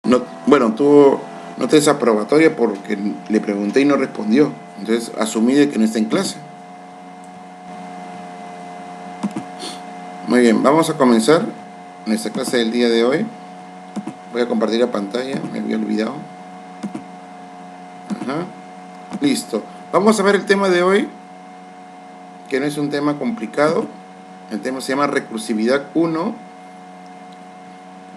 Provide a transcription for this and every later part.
No, bueno, tuvo nota desaprobatoria porque le pregunté y no respondió. Entonces asumí de que no está en clase. Muy bien, vamos a comenzar nuestra clase del día de hoy. Voy a compartir la pantalla, me había olvidado. Ajá. Listo. Vamos a ver el tema de hoy, que no es un tema complicado. El tema se llama recursividad 1.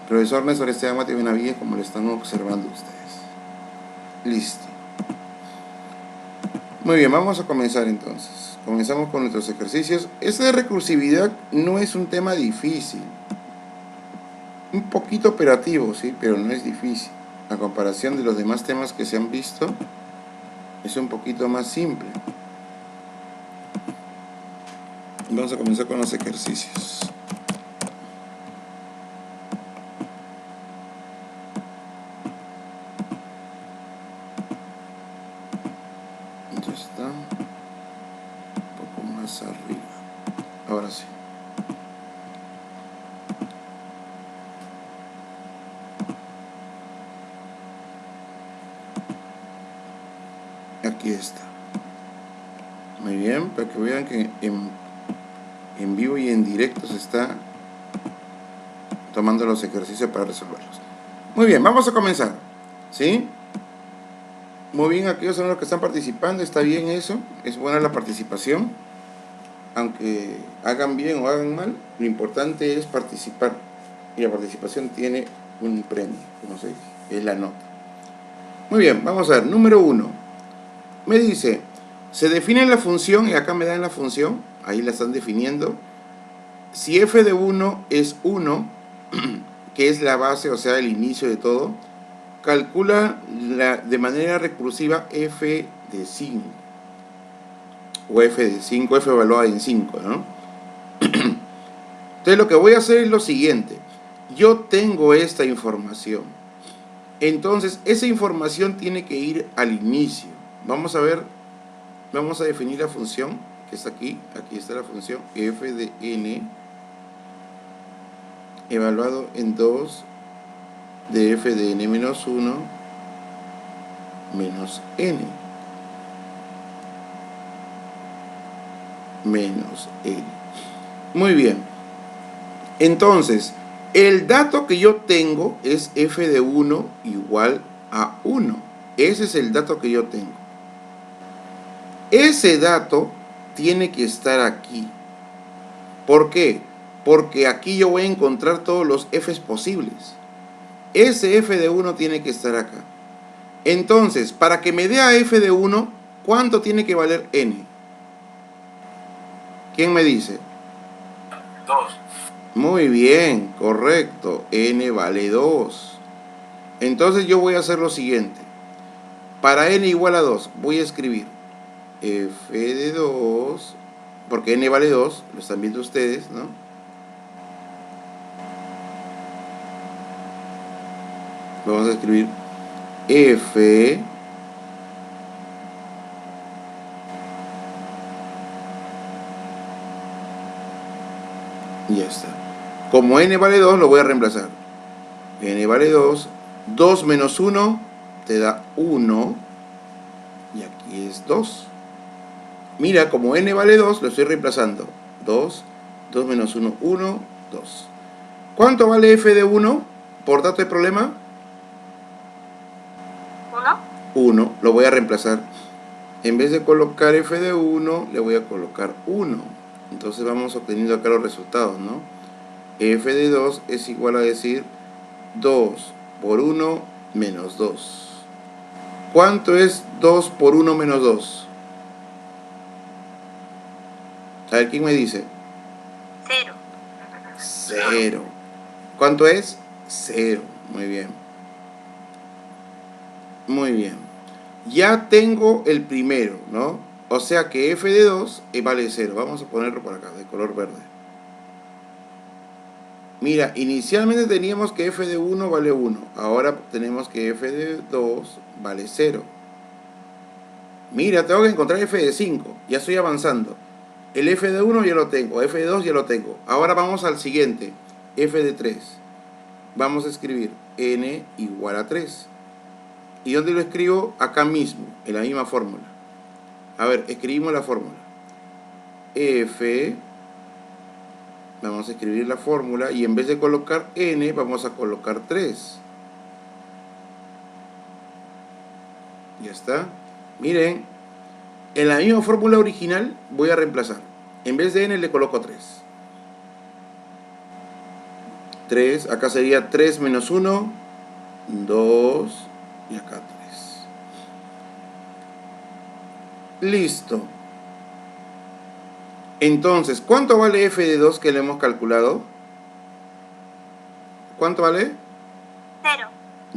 Profesor Néstor Esteban Mati Benavides, como lo están observando ustedes. Listo. Muy bien, vamos a comenzar entonces. Comenzamos con nuestros ejercicios. Este de recursividad no es un tema difícil. Un poquito operativo, sí, pero no es difícil. A comparación de los demás temas que se han visto, es un poquito más simple. Vamos a comenzar con los ejercicios. Ya está. Un poco más arriba. Ahora sí. Aquí está. Muy bien, para que vean que en vivo y en directo se está tomando los ejercicios para resolverlos. Muy bien, vamos a comenzar. ¿Sí? Muy bien, aquellos son los que están participando, está bien eso, es buena la participación. Aunque hagan bien o hagan mal, lo importante es participar. Y la participación tiene un premio, como se dice, es la nota. Muy bien, vamos a ver, número 1. Me dice, se define la función, y acá me dan la función, ahí la están definiendo. Si f de 1 es 1, que es la base, o sea, el inicio de todo, calcula de manera recursiva f de 5. O f de 5, f evaluada en 5, ¿no? Entonces lo que voy a hacer es lo siguiente. Yo tengo esta información. Entonces, esa información tiene que ir al inicio. Vamos a ver, vamos a definir la función que está aquí. Aquí está la función f de n evaluado en 2 de f de n menos 1 menos n. Menos n. Muy bien. Entonces, el dato que yo tengo es f de 1 igual a 1. Ese es el dato que yo tengo. Ese dato tiene que estar aquí. ¿Por qué? Porque aquí yo voy a encontrar todos los f's posibles. Ese f de 1 tiene que estar acá. Entonces, para que me dé a f de 1, ¿cuánto tiene que valer n? ¿Quién me dice? 2. Muy bien, correcto. N vale 2. Entonces yo voy a hacer lo siguiente. Para n igual a 2, voy a escribir f de 2, porque n vale 2, lo están viendo ustedes, ¿no? Vamos a escribir f y ya está. Como n vale 2, lo voy a reemplazar. N vale 2, 2 menos 1 te da 1, y aquí es 2. Mira, como n vale 2, lo estoy reemplazando. 2, 2 menos 1, 1, 2. ¿Cuánto vale f de 1 por dato de problema? 1. Lo voy a reemplazar. En vez de colocar f de 1, le voy a colocar 1. Entonces vamos obteniendo acá los resultados, ¿no? F de 2 es igual a decir 2 por 1 menos 2. ¿Cuánto es 2 por 1 menos 2? A ver, ¿quién me dice? 0. 0. ¿Cuánto es? 0. Muy bien. Muy bien. Ya tengo el primero, ¿no? O sea que f de 2 vale 0. Vamos a ponerlo por acá, de color verde. Mira, inicialmente teníamos que f de 1 vale 1. Ahora tenemos que f de 2 vale 0. Mira, tengo que encontrar f de 5. Ya estoy avanzando. El f de 1 ya lo tengo. F de 2 ya lo tengo. Ahora vamos al siguiente. F de 3. vamos a escribir n igual a 3. ¿Y dónde lo escribo? Acá mismo, en la misma fórmula. A ver, escribimos la fórmula. F, vamos a escribir la fórmula y en vez de colocar n, vamos a colocar 3. Ya está. Miren, en la misma fórmula original voy a reemplazar. En vez de n le coloco 3. 3, acá sería 3 menos 1, 2 y acá 3. Listo. Entonces, ¿cuánto vale f de 2 que le hemos calculado? ¿Cuánto vale? 0.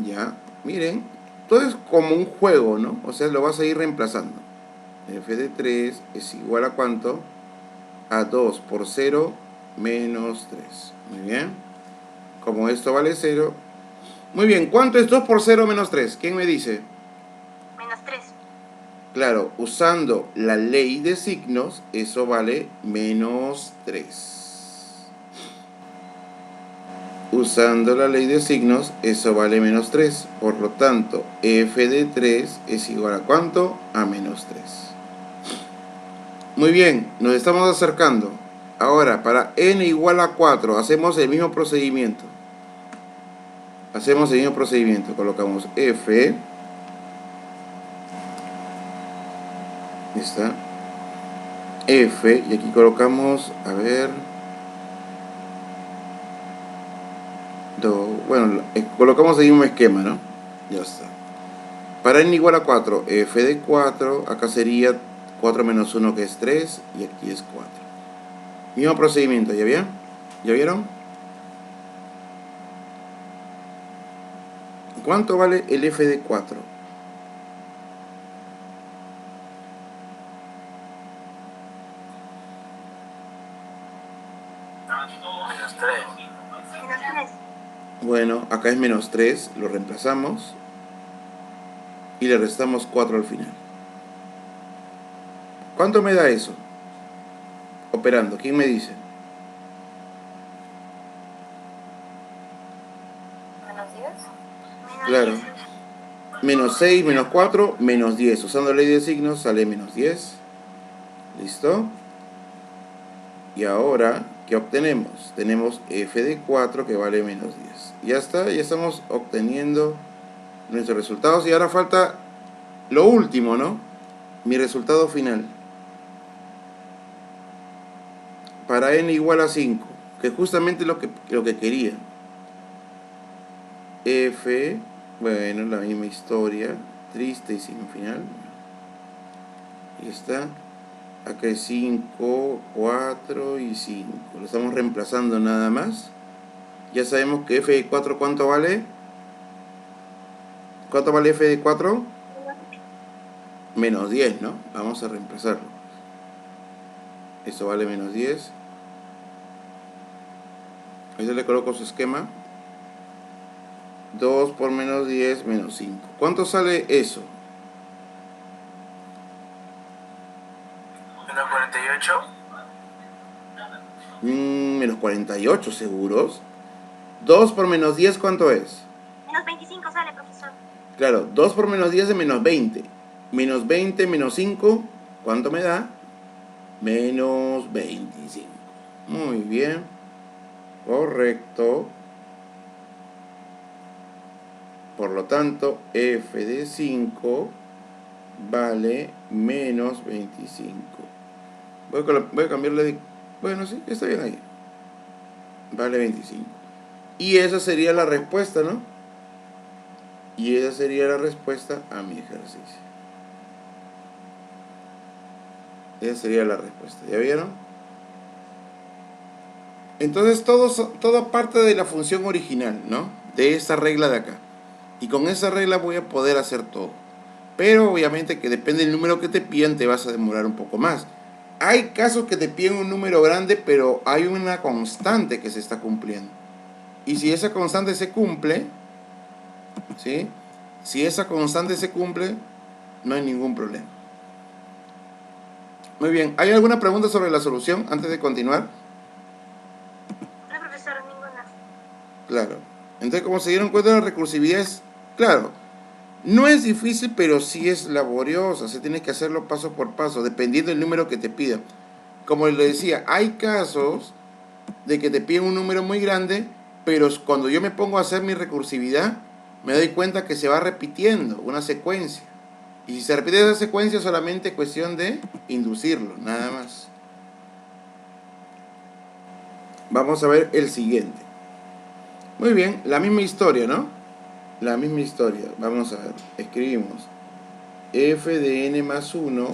Ya, miren, todo es como un juego, ¿no? O sea, lo vas a ir reemplazando. F de 3 es igual a ¿cuánto? A 2 por 0 menos 3. Muy bien. Como esto vale 0. Muy bien, ¿cuánto es 2 por 0 menos 3? ¿Quién me dice? Menos 3. Claro, usando la ley de signos, eso vale menos 3. Usando la ley de signos, eso vale menos 3. Por lo tanto, f de 3 es igual a ¿cuánto? A menos 3. Muy bien, nos estamos acercando. Ahora, para n igual a 4, hacemos el mismo procedimiento. Colocamos f. Está. F, y aquí colocamos, a ver... Bueno, colocamos el mismo esquema, ¿no? Ya está. Para n igual a 4, f de 4, acá sería 4 menos 1 que es 3, y aquí es 4. Mismo procedimiento, ¿ya bien? ¿Ya vieron? ¿Cuánto vale el f de 4? Menos 3. Menos 3. Bueno, acá es menos 3, lo reemplazamos y le restamos 4 al final. ¿Cuánto me da eso? Operando, ¿quién me dice? Menos 10. Claro. Menos 6, menos 4, menos 10. Usando ley de signos sale menos 10. ¿Listo? Y ahora, ¿qué obtenemos? Tenemos f de 4 que vale menos 10. Ya está, ya estamos obteniendo nuestros resultados. Y ahora falta lo último, ¿no? Mi resultado final. Para n igual a 5, que es justamente lo que quería. F, bueno, la misma historia, triste y sin final. Ahí está. Acá es 5, 4 y 5. Lo estamos reemplazando nada más. Ya sabemos que f de 4, ¿cuánto vale? ¿Cuánto vale f de 4? Menos 10, ¿no? Vamos a reemplazarlo. Esto vale menos 10. Ahí le coloco su esquema. 2 por menos 10, menos 5. ¿Cuánto sale eso? Menos 48. Menos 48, ¿seguros? 2 por menos 10, ¿cuánto es? Menos 25 sale, profesor. Claro, 2 por menos 10 es menos 20. Menos 20 menos 5, ¿cuánto me da? Menos 25. Muy bien. Correcto. Por lo tanto, f de 5 vale menos 25. Voy a cambiarle de... Bueno, sí, está bien ahí. Vale 25. Y esa sería la respuesta, ¿no? Y esa sería la respuesta a mi ejercicio. Esa sería la respuesta. ¿Ya vieron? Entonces todo parte de la función original, ¿no? De esta regla de acá. Y con esa regla voy a poder hacer todo. Pero obviamente que depende del número que te pidan, te vas a demorar un poco más. Hay casos que te piden un número grande, pero hay una constante que se está cumpliendo. Y si esa constante se cumple, ¿sí? Si esa constante se cumple, no hay ningún problema. Muy bien, ¿hay alguna pregunta sobre la solución antes de continuar? No, profesor, ninguna. Claro. Entonces Entonces, como se dieron cuenta, la recursividad es, claro, no es difícil, pero sí es laboriosa. Se tiene que hacerlo paso por paso, dependiendo del número que te pidan. Como le decía, hay casos de que te piden un número muy grande, pero cuando yo me pongo a hacer mi recursividad, me doy cuenta que se va repitiendo una secuencia. Y si se repite esa secuencia, solamente es cuestión de inducirlo, nada más. Vamos a ver el siguiente. Muy bien, la misma historia, ¿no? La misma historia. Vamos a ver, escribimos f de n más 1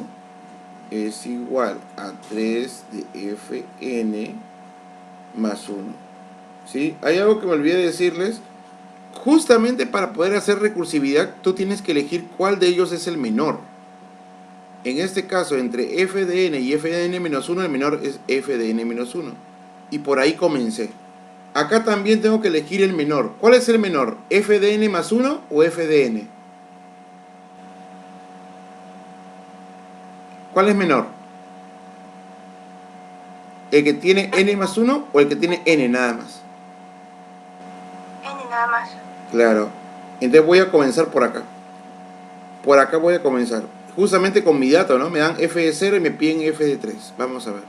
es igual a 3 de fn más 1. ¿Sí? Hay algo que me olvidé de decirles. Justamente para poder hacer recursividad, tú tienes que elegir cuál de ellos es el menor. En este caso, entre f de n y f de n menos 1, el menor es f de n menos 1. Y por ahí comencé. Acá también tengo que elegir el menor. ¿Cuál es el menor? ¿F de n más 1 o f de n? ¿Cuál es menor? ¿El que tiene n más 1 o el que tiene n nada más? N nada más. Claro. Entonces voy a comenzar por acá. Por acá voy a comenzar. Justamente con mi dato, ¿no? Me dan f de 0 y me piden f de 3. Vamos a ver.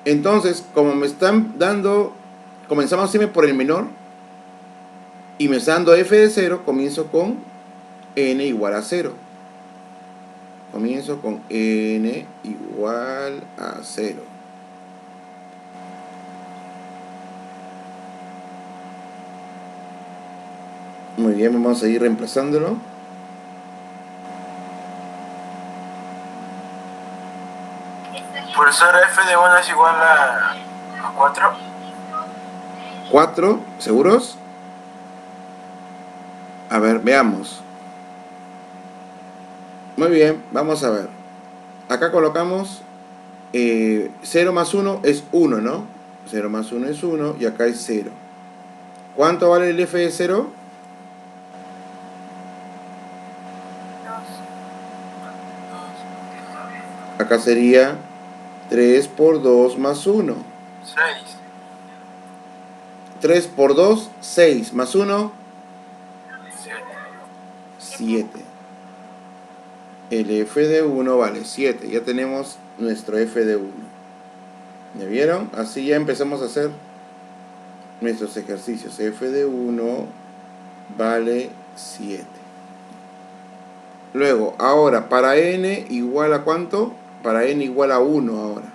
Entonces, como me están dando... Comenzamos siempre por el menor. Y me está dando f de 0, comienzo con n igual a 0. Comienzo con n igual a 0. Muy bien, vamos a seguir reemplazándolo. Profesor, f de 1 es igual a 4. 4, ¿seguros? A ver, veamos. Muy bien, vamos a ver. Acá colocamos 0 más 1 es 1, ¿no? 0 más 1 es 1 y acá es 0. ¿Cuánto vale el f de 0? 2. Acá sería 3 por 2 más 1. 6. 3 por 2, 6. Más 1, 7. 7. El f de 1 vale 7. Ya tenemos nuestro f de 1. ¿Ya vieron? Así ya empezamos a hacer nuestros ejercicios. F de 1 vale 7. Luego, ahora, para n igual a ¿cuánto? Para n igual a 1 ahora.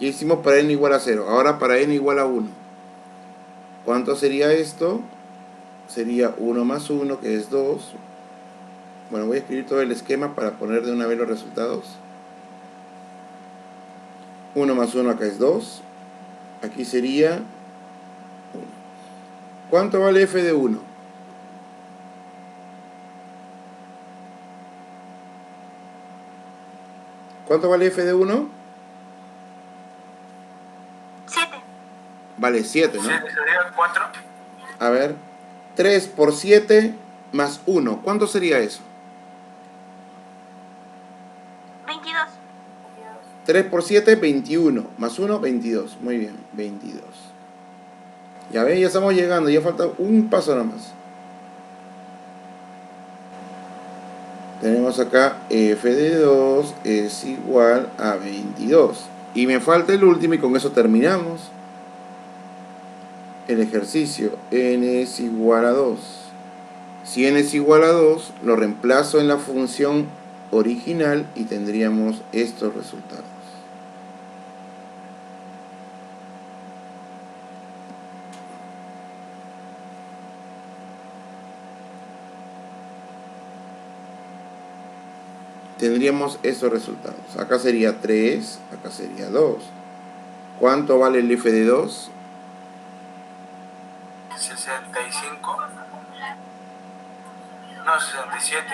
Ya hicimos para n igual a 0. Ahora para n igual a 1. ¿Cuánto sería esto? Sería 1 más 1, que es 2. Bueno, voy a escribir todo el esquema para poner de una vez los resultados. 1 más 1 acá es 2. Aquí sería 1. ¿Cuánto vale f de 1? ¿Cuánto vale f de 1? 7. Vale 7, ¿no? 7 sería 4. A ver, 3 por 7 más 1. ¿Cuánto sería eso? 22. 3 por 7, 21. Más 1, 22. Muy bien, 22. Ya ven, ya estamos llegando. Ya falta un paso nada más. Tenemos acá f de 2 es igual a 22. Y me falta el último y con eso terminamos. El ejercicio n es igual a 2. Si n es igual a 2, lo reemplazo en la función original y tendríamos estos resultados. Tendríamos estos resultados. Acá sería 3, acá sería 2. ¿Cuánto vale el f de 2? 65. No, 67.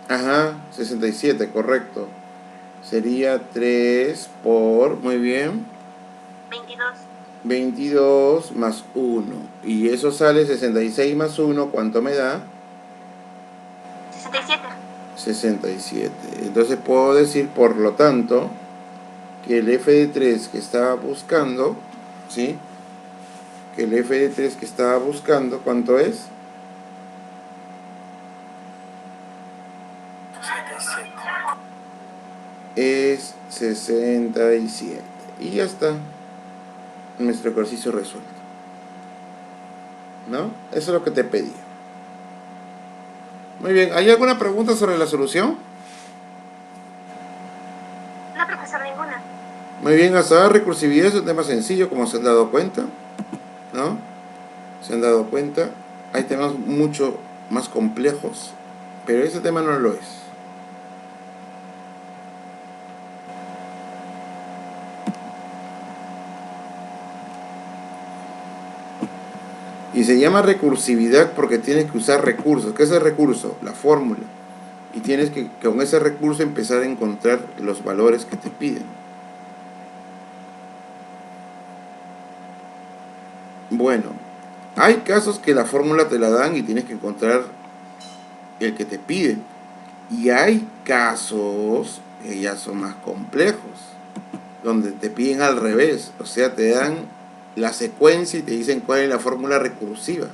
Ajá, 67, correcto. Sería 3 por, muy bien, 22. 22 más 1. Y eso sale 66 más 1, ¿cuánto me da? 67. 67. Entonces puedo decir, por lo tanto, que el f de 3 que estaba buscando, ¿sí? que el f de 3 que estaba buscando, ¿cuánto es? 67. Es 67. Y ya está. Nuestro ejercicio resuelto. ¿No? Eso es lo que te pedí. Muy bien. ¿Hay alguna pregunta sobre la solución? No, profesor, ninguna. Muy bien. Hasta ahora recursividad es un tema sencillo, como se han dado cuenta. ¿No? Se han dado cuenta. Hay temas mucho más complejos, pero ese tema no lo es. Y se llama recursividad porque tienes que usar recursos. ¿Qué es el recurso? La fórmula. Y tienes que con ese recurso empezar a encontrar los valores que te piden. Bueno, hay casos que la fórmula te la dan y tienes que encontrar el que te piden. Y hay casos que ya son más complejos, donde te piden al revés. O sea, te dan la secuencia y te dicen cuál es la fórmula recursiva.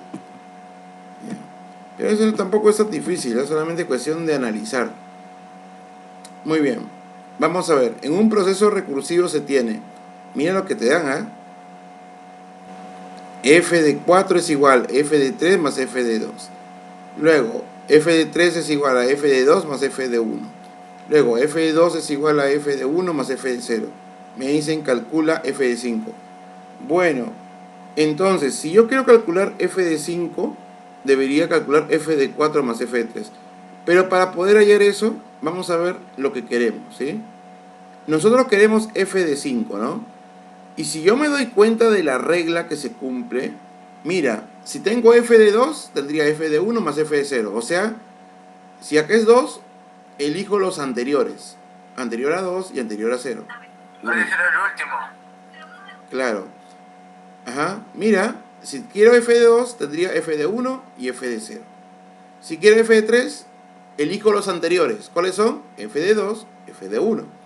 Pero eso tampoco es tan difícil, es solamente cuestión de analizar. Muy bien, vamos a ver. En un proceso recursivo se tiene, mira lo que te dan, ¿ah? F de 4 es igual a F de 3 más F de 2. Luego, F de 3 es igual a F de 2 más F de 1. Luego, F de 2 es igual a F de 1 más F de 0. Me dicen calcula F de 5. Bueno, entonces, si yo quiero calcular F de 5, debería calcular F de 4 más F de 3. Pero para poder hallar eso, vamos a ver lo que queremos, ¿sí? Nosotros queremos F de 5, ¿no? Y si yo me doy cuenta de la regla que se cumple, mira, si tengo F de 2, tendría F de 1 más F de 0. O sea, si acá es 2, elijo los anteriores. Anterior a 2 y anterior a 0. Puede ser el último. Claro. Ajá. Mira, si quiero F de 2, tendría F de 1 y F de 0. Si quiero F de 3, elijo los anteriores. ¿Cuáles son? F de 2, F de 1.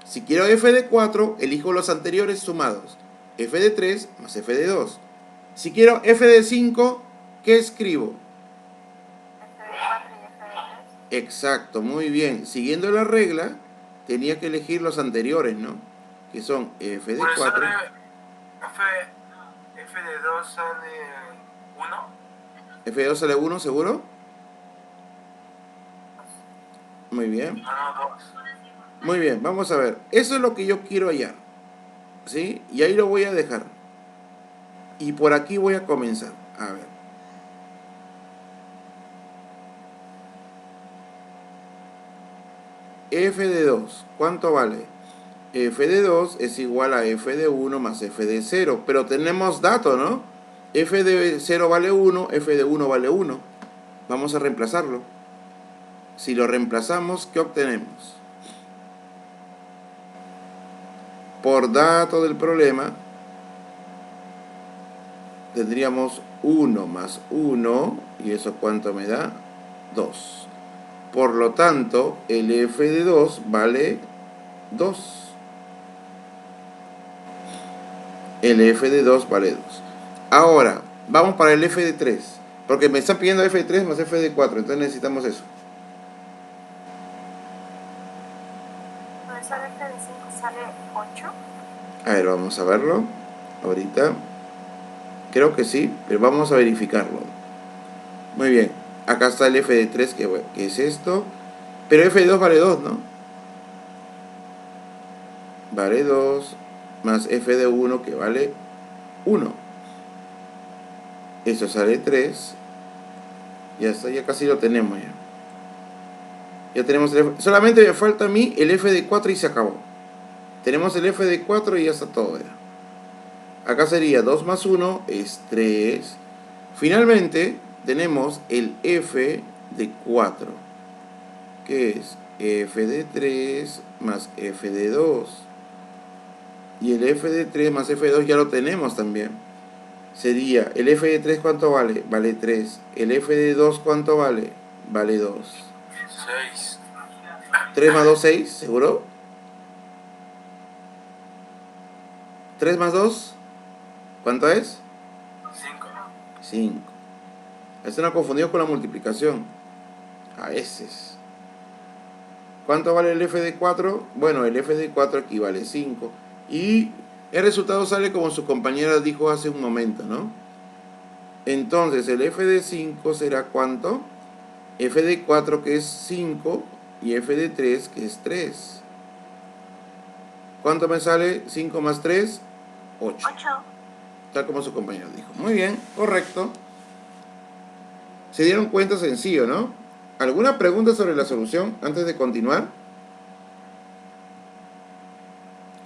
Si quiero F de 4, elijo los anteriores sumados. F de 3 más F de 2. Si quiero F de 5, ¿qué escribo? F de 4 y F de 3. Exacto, muy bien. Siguiendo la regla, tenía que elegir los anteriores, ¿no? Que son F de 4. F de 2 sale 1. F de 2 sale 1, ¿seguro? Muy bien. No, 2. Muy bien, vamos a ver. Eso es lo que yo quiero hallar. ¿Sí? Y ahí lo voy a dejar. Y por aquí voy a comenzar. A ver. F de 2, ¿cuánto vale? F de 2 es igual a F de 1 más F de 0. Pero tenemos dato, ¿no? F de 0 vale 1, F de 1 vale 1. Vamos a reemplazarlo. Si lo reemplazamos, ¿qué obtenemos? Por dato del problema, tendríamos 1 más 1, y eso ¿cuánto me da? 2. Por lo tanto, el F de 2 vale 2. El F de 2 vale 2. Ahora, vamos para el F de 3. Porque me están pidiendo F de 3 más F de 4. Entonces necesitamos eso. Profesor, F de 5 sale 8. A ver, vamos a verlo. Ahorita. Creo que sí, pero vamos a verificarlo. Muy bien. Acá está el F de 3, que es esto. Pero F de 2 vale 2, ¿no? Vale 2. Más F de 1, que vale 1. Eso sale 3. Ya está, ya casi lo tenemos ya. Ya tenemos el F. Solamente me falta a mí el F de 4 y se acabó. Tenemos el F de 4 y ya está todo ya. Acá sería 2 más 1 es 3. Finalmente tenemos el F de 4, que es F de 3 más F de 2. Y el F de 3 más F de 2 ya lo tenemos también. Sería, el F de 3 ¿cuánto vale? Vale 3. El F de 2 ¿cuánto vale? Vale 2. 6. 3 más 2, 6, ¿seguro? 3 más 2, ¿cuánto es? 5. Eso no confundido con la multiplicación. A veces. ¿Cuánto vale el f de 4? Bueno, el f de 4 equivale a 5. Y el resultado sale como su compañera dijo hace un momento, ¿no? Entonces, el f de 5 será ¿cuánto? F de 4 que es 5 y f de 3 que es 3. ¿Cuánto me sale 5 más 3? 8. Tal como su compañero dijo. Muy bien, correcto. ¿Se dieron cuenta? Sencillo, ¿no? ¿Alguna pregunta sobre la solución antes de continuar?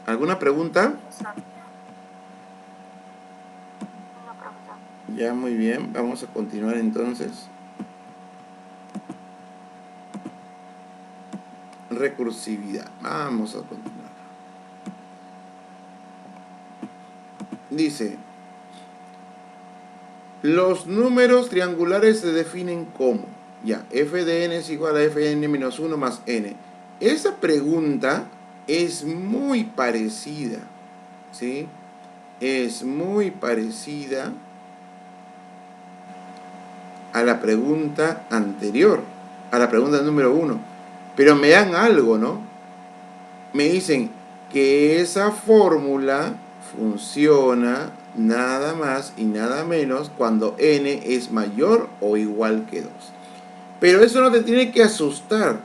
¿Alguna pregunta? No, profesor. Ya, muy bien. Vamos a continuar entonces. Recursividad. Vamos a continuar. Dice, los números triangulares se definen como, ya, f de n es igual a f de n menos 1 más n. Esa pregunta es muy parecida, ¿sí? Es muy parecida a la pregunta anterior, a la pregunta número 1. Pero me dan algo, ¿no? Me dicen que esa fórmula funciona nada más y nada menos cuando n es mayor o igual que 2. Pero eso no te tiene que asustar.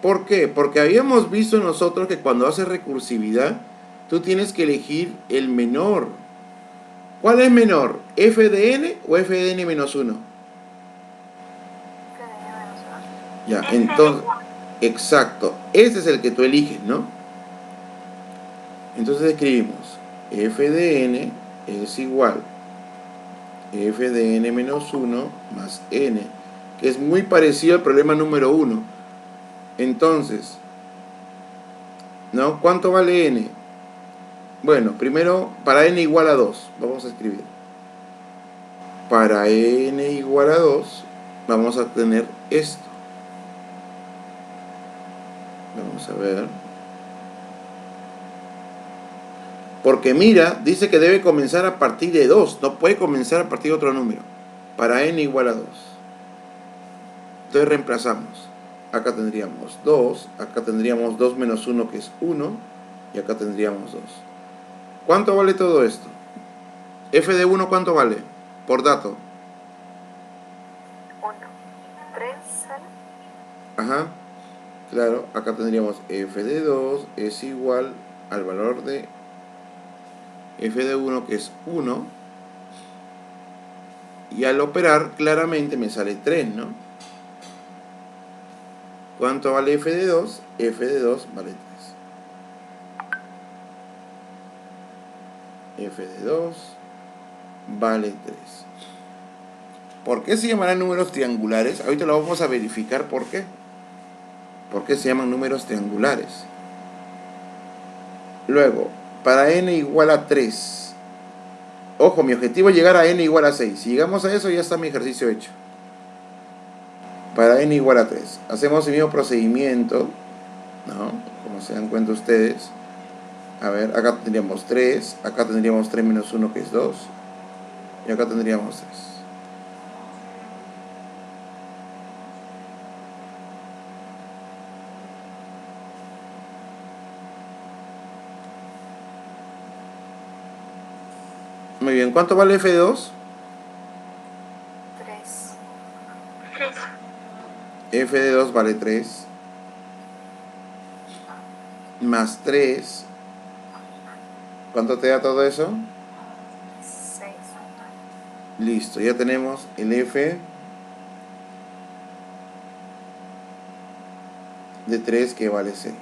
¿Por qué? Porque habíamos visto nosotros que cuando haces recursividad, tú tienes que elegir el menor. ¿Cuál es menor? ¿f de n o f de n menos 1? Ya, entonces, exacto. Ese es el que tú eliges, ¿no? Entonces escribimos f de n es igual f de n menos 1 más n, que es muy parecido al problema número 1. Entonces, ¿no? ¿Cuánto vale n? Bueno, primero, para n igual a 2, vamos a escribir. Para n igual a 2, vamos a tener esto. Vamos a ver. Porque mira, dice que debe comenzar a partir de 2, no puede comenzar a partir de otro número. Para n igual a 2. Entonces reemplazamos. Acá tendríamos 2, acá tendríamos 2 menos 1 que es 1, y acá tendríamos 2. ¿Cuánto vale todo esto? F de 1, ¿cuánto vale? Por dato. 1. 3 sale. Ajá. Claro, acá tendríamos f de 2 es igual al valor de f de 1 que es 1. Y al operar claramente me sale 3, ¿no? ¿Cuánto vale f de 2? F de 2 vale 3. F de 2 vale 3. ¿Por qué se llamarán números triangulares? Ahorita lo vamos a verificar por qué. ¿Por qué se llaman números triangulares? Luego, para n igual a 3. Ojo, mi objetivo es llegar a n igual a 6. Si llegamos a eso, ya está mi ejercicio hecho. Para n igual a 3. Hacemos el mismo procedimiento, ¿no? Como se dan cuenta ustedes. A ver, acá tendríamos 3. Acá tendríamos 3 menos 1 que es 2. Y acá tendríamos 3. Muy bien, ¿cuánto vale f de 2? 3. F de 2 vale 3. Más 3. ¿Cuánto te da todo eso? 6. Listo, ya tenemos el f de 3 que vale 6.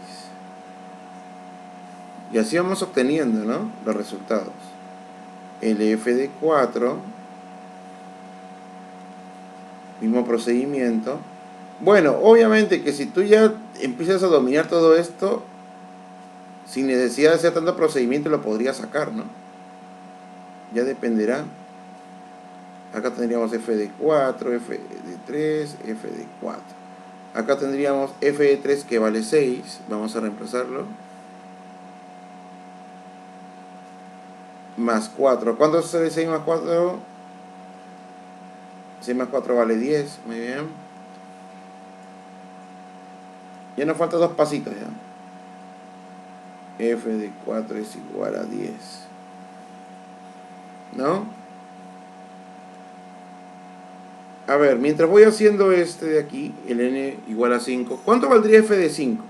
Y así vamos obteniendo, ¿no? Los resultados. El f de 4, mismo procedimiento. Bueno, obviamente que si tú ya empiezas a dominar todo esto, sin necesidad de hacer tanto procedimiento, lo podrías sacar, ¿no? Ya dependerá. Acá tendríamos f de 4, f de 3, f de 4. Acá tendríamos f de 3 que vale 6. Vamos a reemplazarlo. Más 4. ¿Cuánto sale 6 más 4? 6 más 4 vale 10. Muy bien. Ya nos faltan 2 pasitos ya. F de 4 es igual a 10. ¿No? A ver, mientras voy haciendo este de aquí, el n igual a 5, ¿cuánto valdría f de 5?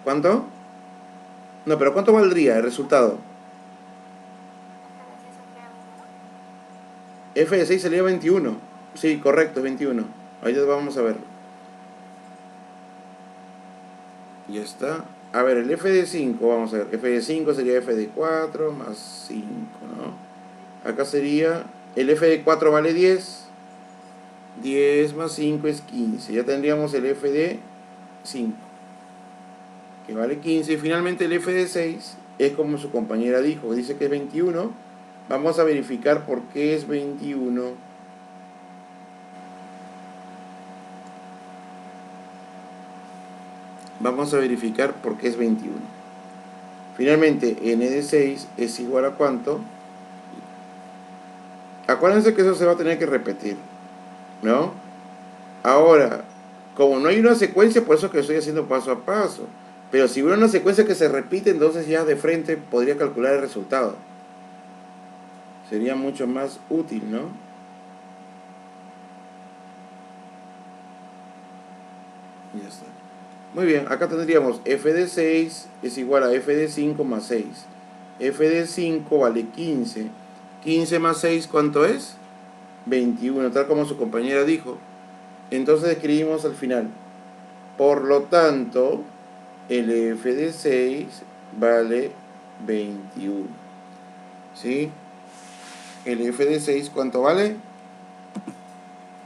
¿Cuánto? No, pero ¿cuánto valdría el resultado? F de 6 sería 21. Sí, correcto, 21. Ahorita vamos a verlo. Ya está. A ver, el f de 5, vamos a ver. F de 5 sería f de 4 más 5, ¿no? Acá sería, el f de 4 vale 10. 10 más 5 es 15. Ya tendríamos el f de 5, que vale 15. Y finalmente el f de 6 es como su compañera dijo, dice que es 21. Vamos a verificar por qué es 21. Vamos a verificar por qué es 21. Finalmente, n de 6 es igual a ¿cuánto? Acuérdense que eso se va a tener que repetir, ¿no? Ahora, como no hay una secuencia, por eso es que estoy haciendo paso a paso. Pero si hubiera una secuencia que se repite, entonces ya de frente podría calcular el resultado. Sería mucho más útil, ¿no? Ya está. Muy bien, acá tendríamos f de 6 es igual a f de 5 más 6. F de 5 vale 15. 15 más 6, ¿cuánto es? 21, tal como su compañera dijo. Entonces escribimos al final. Por lo tanto, el f de 6 vale 21. ¿Sí? El f de 6, ¿cuánto vale?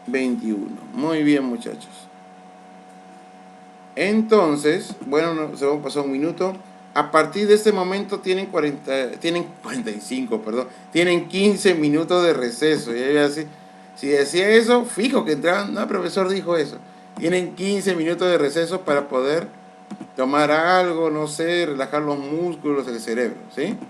21. Muy bien, muchachos. Entonces, bueno, se va a pasar un minuto. A partir de este momento tienen 45, perdón. Tienen 15 minutos de receso. Y así, si decía eso, fijo que entraban. No, el profesor dijo eso. Tienen 15 minutos de receso para poder tomar algo, no sé, relajar los músculos del cerebro, ¿sí?